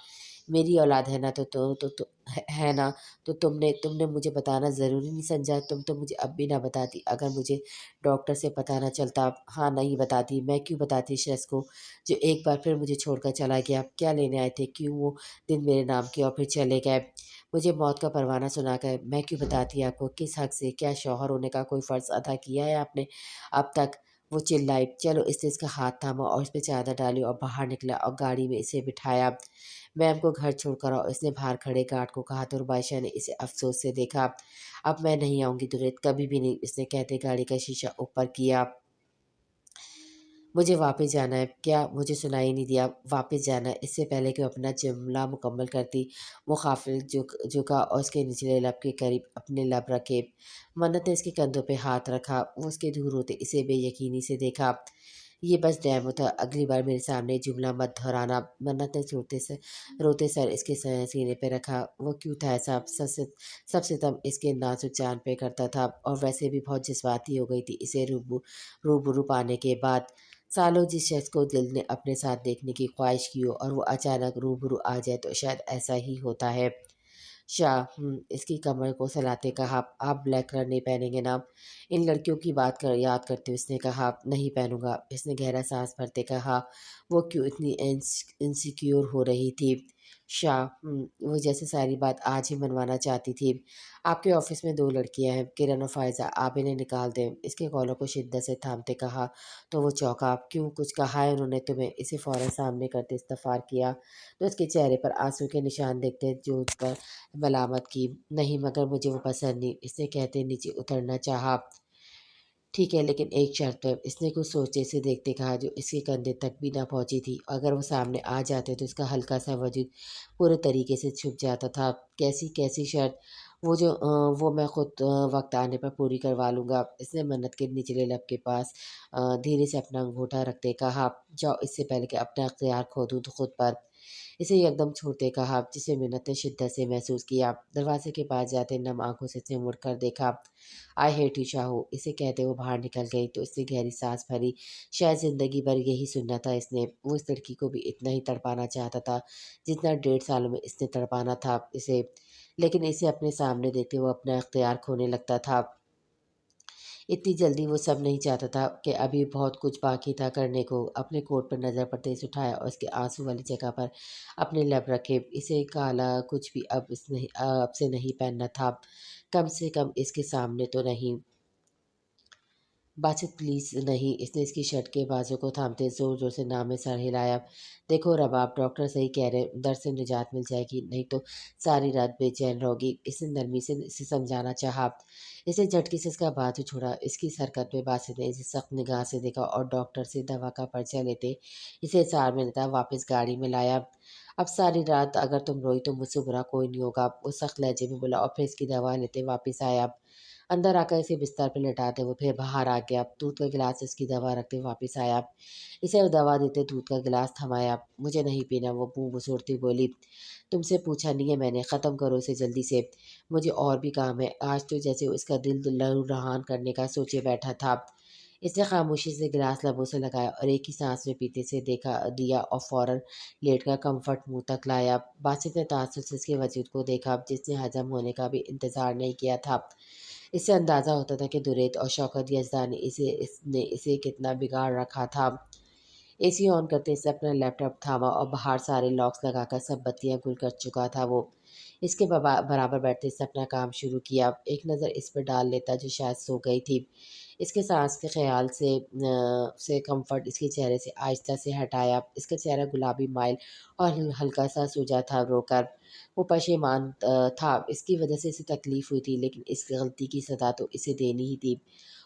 मेरी औलाद है ना तो है ना, तो तुमने तुमने मुझे बताना ज़रूरी नहीं समझा? तुम तो मुझे अब भी ना बताती। अगर मुझे डॉक्टर से पता ना चलता, हाँ नहीं बताती, मैं क्यों बताती इस शख्स को जो एक बार फिर मुझे छोड़कर चला गया? क्या लेने आए थे? क्यों वो दिन मेरे नाम किया और फिर चले गए? मुझे मौत का परवाना सुनाकर मैं क्यों बताती आपको? किस हक से? क्या शौहर होने का कोई फ़र्ज़ अदा किया है आपने अब तक? वो चिल्लाई। चलो, इसने इसका हाथ थामा और इस पे चादर डाली और बाहर निकला और गाड़ी में इसे बिठाया। मैम को घर छोड़कर आओ, इसने बाहर खड़े गार्ड को कहा तो रुबाइशा ने इसे अफसोस से देखा। अब मैं नहीं आऊँगी दुरेत, कभी भी नहीं, इसने कहते गाड़ी का शीशा ऊपर किया। مجھے واپس جانا ہے، کیا مجھے سنائی نہیں دیا؟ واپس جانا ہے۔ اس سے پہلے کہ وہ اپنا جملہ مکمل کرتی، وہ غافل جھکا اور اس کے نچلے لب کے قریب اپنے لب رکھے۔ منت نے اس کے کندھوں پہ ہاتھ رکھا، وہ اس کے دور ہوتے اسے بے یقینی سے دیکھا۔ یہ بس ڈیمو تھا، اگلی بار میرے سامنے یہ جملہ مت دہرانا۔ منت نے روتے سر اس کے سینے پہ رکھا۔ وہ کیوں تھا ایسا؟ سب ستم اس کے نازک جان پہ کرتا تھا، اور ویسے بھی بہت جذباتی ہو گئی تھی اسے روبرو پانے کے بعد۔ سالوں جس شخص کو دل نے اپنے ساتھ دیکھنے کی خواہش کی ہو اور وہ اچانک روبرو آ جائے تو شاید ایسا ہی ہوتا ہے۔ شاہ اس کی کمر کو سلاتے کہا، آپ بلیک کلر نہیں پہنیں گے نا؟ ان لڑکیوں کی یاد کرتے ہوئے اس نے کہا، نہیں پہنوں گا۔ اس نے گہرا سانس بھرتے کہا۔ وہ کیوں اتنی انسیکیور ہو رہی تھی؟ شاہ وہ جیسے ساری بات آج ہی منوانا چاہتی تھی۔ آپ کے آفس میں دو لڑکیاں ہیں، کرن اور فائزہ، آپ انہیں نکال دیں۔ اس کے کالوں کو شدت سے تھامتے کہا تو وہ چونکا۔ کیوں، کچھ کہا ہے انہوں نے تمہیں؟ اسے فوراً سامنے کرتے استفسار کیا تو اس کے چہرے پر آنسو کے نشان دیکھتے جو اس پر ملامت کی۔ نہیں، مگر مجھے وہ پسند نہیں، اس نے کہتے نیچے اترنا چاہا۔ ٹھیک ہے، لیکن ایک شرط ہے، اس نے کچھ سوچتے سے دیکھتے کہا جو اس کے کندھے تک بھی نہ پہنچی تھی۔ اگر وہ سامنے آ جاتے تو اس کا ہلکا سا وجود پورے طریقے سے چھپ جاتا تھا۔ کیسی شرط؟ وہ میں خود وقت آنے پر پوری کروا لوں گا۔ اس نے منت کے نچلے لب کے پاس دھیرے سے اپنا انگوٹھا رکھتے کہا، جاؤ، اس سے پہلے کہ اپنا اختیار کھو دوں تو خود پر۔ اسے یکدم چھوڑتے کہا، جسے منت نے شدت سے محسوس کیا۔ دروازے کے پاس جاتے نم آنکھوں سے اس نے مڑ کر دیکھا۔ آئی ہیٹ یو شاہو، اسے کہتے وہ باہر نکل گئی تو اس نے گہری سانس بھری۔ شاید زندگی بھر یہی سننا تھا اس نے۔ وہ اس لڑکی کو بھی اتنا ہی تڑپانا چاہتا تھا جتنا 1.5 سالوں میں اس نے تڑپانا تھا اسے، لیکن اسے اپنے سامنے دیکھتے وہ اپنا اختیار کھونے لگتا تھا۔ اتنی جلدی وہ سب نہیں چاہتا تھا کہ ابھی بہت کچھ باقی تھا کرنے کو۔ اپنے کوٹ پر نظر پر تیز اٹھایا اور اس کے آنسو والی جگہ پر اپنے لب رکھے۔ اسے کالا کچھ بھی اب سے نہیں پہننا تھا، کم سے کم اس کے سامنے تو نہیں۔ باسط پلیز نہیں، اس نے اس کی شرٹ کے بازو کو تھامتے زور زور سے نام میں سر ہلایا۔ دیکھو رباب، ڈاکٹر صحیح کہہ رہے، درد سے نجات مل جائے گی، نہیں تو ساری رات بے چین رہو گی۔ اس نے نرمی سے اسے سمجھانا چاہا۔ اسے جھٹکے سے اس کا بازو چھوڑا۔ اس کی حرکت میں باسط نے اسے سخت نگاہ سے دیکھا اور ڈاکٹر سے دوا کا پرچہ لیتے اسے سار میں لیتا واپس گاڑی میں لایا۔ اب ساری رات اگر تم روئی تو مجھ سے برا کوئی نہیں ہوگا، وہ سخت لہجے میں بولا اور پھر اس کی دوا لیتے واپس آیا۔ اندر آ کر اسے بستر پہ لٹاتے وہ پھر باہر آ گیا، دودھ کا گلاس اس کی دوا رکھتے واپس آیا۔ اسے دوا دیتے دودھ کا گلاس تھمایا۔ مجھے نہیں پینا، وہ منہ بسوڑتی بولی۔ تم سے پوچھا نہیں ہے میں نے، ختم کرو اسے جلدی سے، مجھے اور بھی کام ہے۔ آج تو جیسے وہ اس کا دل لہو لہان کرنے کا سوچے بیٹھا تھا۔ اس نے خاموشی سے گلاس لبوں سے لگایا اور ایک ہی سانس میں پیتے سے دیا اور فوراً لیٹ کر کمفرٹ منہ تک لایا۔ باسط نے تعصب سے اس کے وجود کو دیکھا جس نے ہضم ہونے کا بھی انتظار نہیں کیا تھا۔ اس سے اندازہ ہوتا تھا کہ دریت اور شوکت یزدان نے اسے کتنا بگاڑ رکھا تھا۔ اے سی آن کرتے اس نے اپنا لیپ ٹاپ تھاما اور باہر سارے لاکس لگا کر سب بتیاں گل کر چکا تھا وہ۔ اس کے برابر بیٹھتے اس نے اپنا کام شروع کیا۔ ایک نظر اس پر ڈال لیتا جو شاید سو گئی تھی۔ اس کے سانس کے خیال سے کمفرٹ اس کے چہرے سے آہستہ سے ہٹایا۔ اس کا چہرہ گلابی مائل اور ہلکا سا سوجا تھا رو کر۔ وہ پشیمان تھا، اس کی وجہ سے اسے تکلیف ہوئی تھی، لیکن اس غلطی کی سزا تو اسے دینی ہی تھی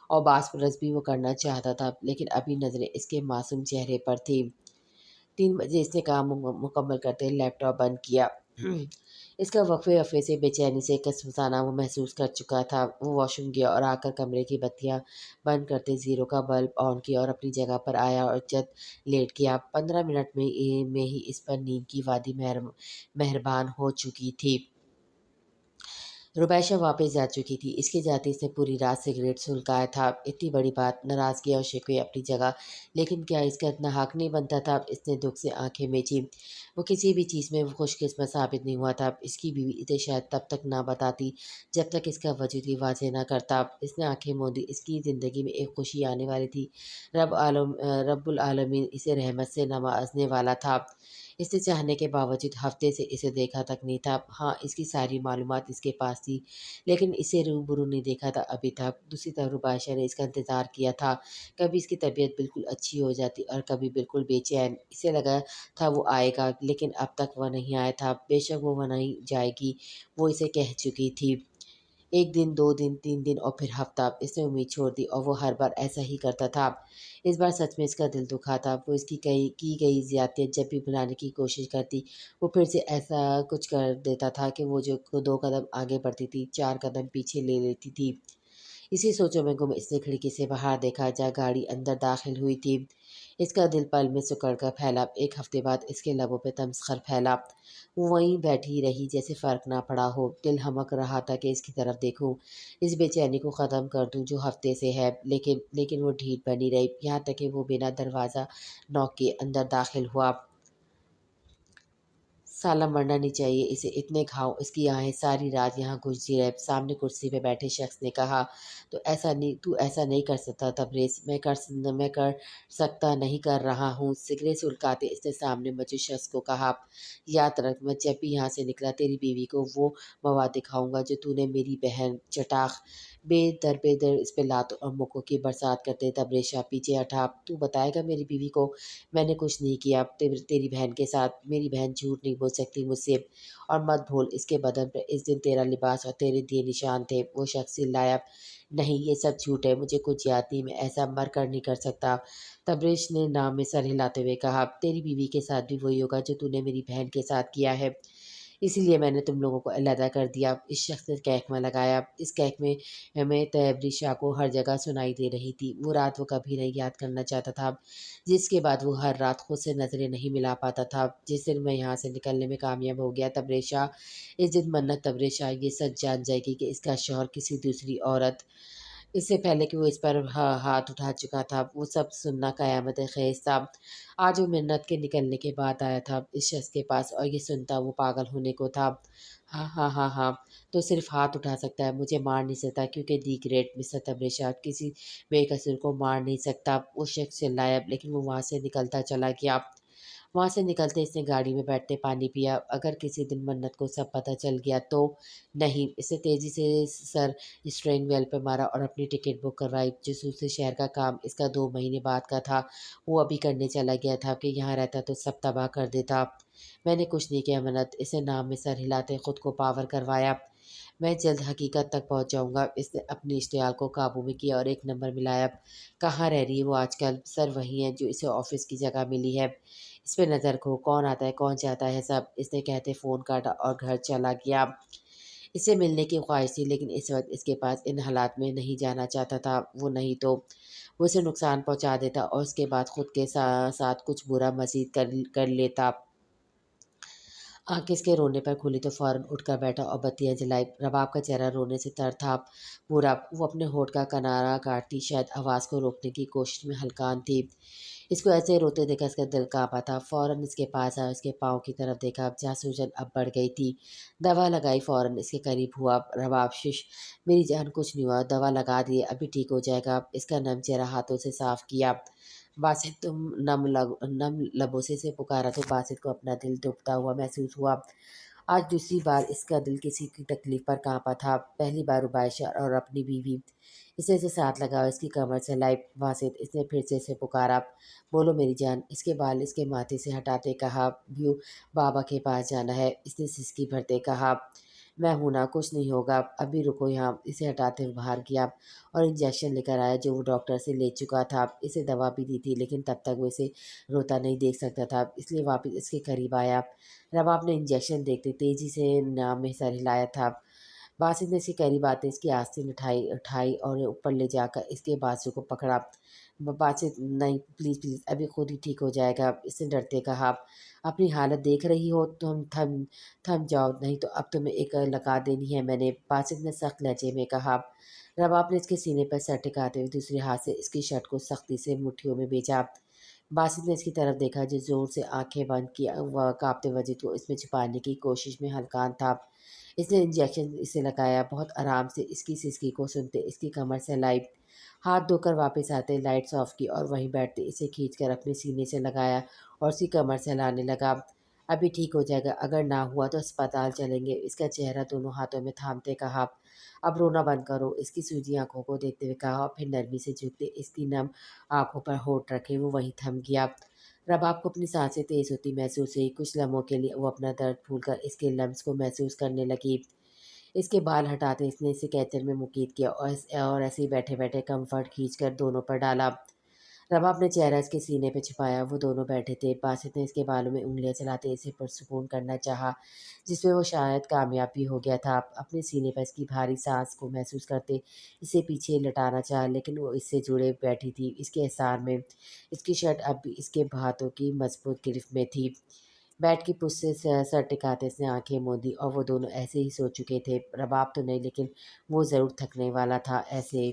اور باس پرس بھی وہ کرنا چاہتا تھا، لیکن ابھی نظریں اس کے معصوم چہرے پر تھیں۔ 3 بجے اس نے کام مکمل کرتے لیپ ٹاپ بند کیا۔ اس کا وقفے سے بے چینی سے کسمسانہ وہ محسوس کر چکا تھا۔ وہ واش روم گیا اور آ کر کمرے کی بتیاں بند کرتے زیرو کا بلب آن کیا اور اپنی جگہ پر آیا اور لیٹ گیا۔ 15 منٹ میں ہی اس پر نیند کی وادی مہربان ہو چکی تھی۔ ربیشہ واپس جا چکی تھی۔ اس کے جاتے اس نے پوری رات سگریٹ سلگایا تھا۔ اتنی بڑی بات، ناراضگی اور شکوے اپنی جگہ، لیکن کیا اس کا اتنا حق نہیں بنتا تھا؟ اس نے دکھ سے آنکھیں میچی۔ وہ کسی بھی چیز میں وہ خوش قسمت ثابت نہیں ہوا تھا۔ اس کی بیوی اسے شاید تب تک نہ بتاتی جب تک اس کا وجود ہی واضح نہ کرتا۔ اس نے آنکھیں موندی۔ اس کی زندگی میں ایک خوشی آنے والی تھی۔ رب العالمین اسے رحمت سے نوازنے والا تھا۔ اس نے چاہنے کے باوجود ہفتے سے اسے دیکھا تک نہیں تھا۔ ہاں، اس کی ساری معلومات اس کے پاس تھی، لیکن اسے روبرو نہیں دیکھا تھا ابھی تک۔ دوسری طرف ربیشہ نے اس کا انتظار کیا تھا۔ کبھی اس کی طبیعت بالکل اچھی ہو جاتی اور کبھی بالکل بے چین۔ اسے لگا تھا وہ آئے گا، لیکن اب تک وہ نہیں آیا تھا۔ بے شک وہ نہیں جائے گی، وہ اسے کہہ چکی تھی۔ एक दिन, 2 दिन, 3 दिन और फिर हफ्ता। इसने उम्मीद छोड़ दी और वो हर बार ऐसा ही करता था। इस बार सच में इसका दिल दुखा था। वो इसकी कई की गई ज़्यादतियाँ जब भी भुलाने की कोशिश करती, वो फिर से ऐसा कुछ कर देता था कि वो जो 2 कदम आगे बढ़ती थी, 4 कदम पीछे ले लेती थी। इसी सोचों में गुम इसने खिड़की से बाहर देखा जहाँ गाड़ी अंदर दाखिल हुई थी। इसका दिल पल में सिकुड़ कर फैला। एक हफ्ते बाद इसके लबों पे तमस्खर फैला। वो वहीं बैठी रही जैसे फ़र्क ना पड़ा हो। दिल हमक रहा था कि इसकी तरफ देखूं, इस बेचैनी को ख़त्म कर दूं जो हफ्ते से है, लेकिन वो ढीठ बनी रही। यहाँ तक कि वो बिना दरवाज़ा नॉक किए अंदर दाखिल हुआ। साला मरना नहीं चाहिए इसे, इतने घाव। इसकी आहें सारी रात यहाँ गूंजती रहे। सामने कुर्सी पे बैठे शख्स ने कहा, तो ऐसा नहीं, तू ऐसा नहीं कर सकता तबरेज़। मैं कर सकता नहीं कर रहा हूँ। सिगरेट सुलगाते इसने सामने मौजूद शख्स को कहा, याद रख, मैं जब भी यहाँ से निकला तेरी बीवी को वो मवाद दिखाऊंगा जो तूने मेरी बहन चटाख बेदर इस पे लात और मुक्कों की बरसात करते। तबरेज़ शाह पीछे हटा। तू बताएगा मेरी बीवी को मैंने कुछ नहीं किया तेरी बहन के साथ। मेरी बहन झूठ नहीं बोल सकती मुझसे। और मत भूल, इसके बदन पर इस दिन तेरा लिबास और तेरे दिए निशान थे। वो शख्स चिल्लाया, नहीं ये सब झूठ है, मुझे कुछ याद नहीं, मैं ऐसा मर कर नहीं कर सकता। तबरेश ने नाम में सर हिलाते हुए कहा, तेरी बीवी के साथ भी वही होगा जो तूने मेरी बहन के साथ किया है, इसीलिए मैंने तुम लोगों को अलहदा कर दिया। इस शख्स ने कहकमा लगाया। इस कहक में हमें तहबरी शाह को हर जगह सुनाई दे रही थी। वो रात वो कभी नहीं याद करना चाहता था, जिसके बाद वो हर रात खुद से नज़रें नहीं मिला पाता था। जिस दिन मैं यहाँ से निकलने में कामयाब हो गया तबरेज़ शाह, इस दिन मन्नत तबरेज़ शाह ये सच जान जाएगी कि इसका शौहर किसी दूसरी औरत, इससे पहले कि वो इस पर हाथ उठा चुका था। वो सब सुनना क़यामत ख़ेज़ था। आज वो मिन्नत के निकलने के बाद आया था इस शख़्स के पास, और ये सुनता वो पागल होने को था। हाँ हाँ हाँ हाँ, तो सिर्फ हाथ उठा सकता है, मुझे मार नहीं सकता, क्योंकि दी ग्रेट मिस्टर तबरेज़ किसी बेकसूर को मार नहीं सकता। वो शख़्स चिल्लाया, लेकिन वो वहाँ से निकलता चला गया। वहाँ से निकलते इसने गाड़ी में बैठते पानी पिया। अगर किसी दिन मन्नत को सब पता चल गया तो? नहीं। इसने तेज़ी से सर स्टीयरिंग व्हील पे मारा और अपनी टिकट बुक करवाई। जसूसी शहर का काम इसका 2 महीने बाद का था। वो अभी करने चला गया था कि यहाँ रहता तो सब तबाह कर देता। मैंने कुछ नहीं किया मन्नत, इसे नाम में सर हिलाते खुद को पावर करवाया। मैं जल्द हकीकत तक पहुँच जाऊँगा। इसने अपनी इश्तियाल को काबू में किया और एक नंबर मिलाया। कहाँ रह रही है वो आजकल? सर वही है जो इसे ऑफ़िस की जगह मिली है। इस पे नज़र रखो, कौन आता है कौन जाता है सब, इसने कहते फ़ोन काटा और घर चला गया। इससे मिलने की ख्वाहिश थी, लेकिन इस वक्त इसके पास इन हालात में नहीं जाना चाहता था। वो नहीं तो वो उसे नुकसान पहुंचा देता और उसके बाद खुद के साथ कुछ बुरा मजीद कर लेता। आँखें इसके रोने पर खुली तो फ़ौरन उठकर बैठा और बत्तियाँ जलाई। रबाब का चेहरा रोने से तर था पूरा। वो अपने होठ का किनारा काटती, शायद आवाज़ को रोकने की कोशिश में हलकान थी। इसको ऐसे रोते देखा इसका दिल काँपा था। फ़ौरन इसके पास आया, उसके पाँव की तरफ देखा जहाँ सूजन अब बढ़ गई थी। दवा लगाई, फ़ौरन इसके करीब हुआ। रबाब, शिश, मेरी जान कुछ नहीं हुआ, दवा लगा दी, अभी ठीक हो जाएगा। इसका नम चेहरा हाथों से साफ़ किया। बासित तुम नम लबों से इसे पुकारा तो बासित को अपना दिल दुखता हुआ महसूस हुआ। आज दूसरी बार इसका दिल किसी की तकलीफ पर कांपा था। पहली बार रुबाइशा और अपनी बीवी। इसे साथ लगा, इसकी कमर से लाई। बासित, इसने फिर से इसे पुकारा, बोलो मेरी जान। इसके बाल इसके माथे से हटाते कहा, व्यू बाबा के पास जाना है। इसने सिसकी भरते कहा, मैं हूं ना, कुछ नहीं होगा, अभी रुको यहाँ। इसे हटाते हुए बाहर किया और इंजेक्शन लेकर आया जो वो डॉक्टर से ले चुका था। इसे दवा भी दी थी, लेकिन तब तक वो इसे रोता नहीं देख सकता था, इसलिए वापस इसके करीब आया। रबाब ने इंजेक्शन देखते तेजी से नाम में सर हिलाया था। बासित ने इसके करीब आते इसकी आस्तीन उठाई उठाई और ऊपर ले जाकर इसके बाजू को पकड़ा। बासित, नहीं प्लीज़ प्लीज़, अभी खुद ही ठीक हो जाएगा। इसने डरते कहा, अपनी हालत देख रही हो, तुम थम थम जाओ, नहीं तो अब तुम्हें एक लगा देनी है मैंने, बासित ने सख्त लहजे में कहा। रबाब ने इसके सीने पर सर टिकाते हुए दूसरे हाथ से इसकी शर्ट को सख्ती से मुट्ठियों में भेजा। बासित ने इसकी तरफ देखा जो ज़ोर से आंखें बंद किया, वह कांपते वजह को इसमें छिपाने की कोशिश में हलकान था। इसने इंजेक्शन इसे लगाया, बहुत आराम से इसकी सिसकी को सुनते इसकी कमर से लाई। हाथ धोकर वापस आते लाइट्स ऑफ की और वहीं बैठते इसे खींचकर अपने सीने से लगाया और उसकी कमर से लाने लगा। अभी ठीक हो जाएगा, अगर ना हुआ तो अस्पताल चलेंगे। इसका चेहरा दोनों हाथों में थामते कहा, अब रोना बंद करो। इसकी सूजी आंखों को देखते हुए कहा और फिर नरमी से झुकते इसकी नम आंखों पर होठ रखे वो वहीं थम गया। रबाब को अपनी सांसें तेज होती महसूस हुई। कुछ लम्हों के लिए वो अपना दर्द भूलकर इसके लम्स को महसूस करने लगी। اس کے بال ہٹاتے اس نے اسے کیچر میں مقید کیا اور ایسے ہی بیٹھے بیٹھے کمفرٹ کھینچ کر دونوں پر ڈالا۔ رباب نے چہرہ اس کے سینے پہ چھپایا۔ وہ دونوں بیٹھے تھے۔ باسط نے اس کے بالوں میں انگلیاں چلاتے اسے پرسکون کرنا چاہا، جس میں وہ شاید کامیاب بھی ہو گیا تھا۔ اپنے سینے پر اس کی بھاری سانس کو محسوس کرتے اسے پیچھے لٹانا چاہا، لیکن وہ اس سے جڑے بیٹھی تھی۔ اس کے احسان میں اس کی شرٹ اب بھی اس کے ہاتھوں کی مضبوط گرفت میں تھی۔ بیٹ کی پشت سے سر ٹکاتے اس نے آنکھیں موندی اور وہ دونوں ایسے ہی سو چکے تھے۔ رباب تو نہیں، لیکن وہ ضرور تھکنے والا تھا۔ ایسے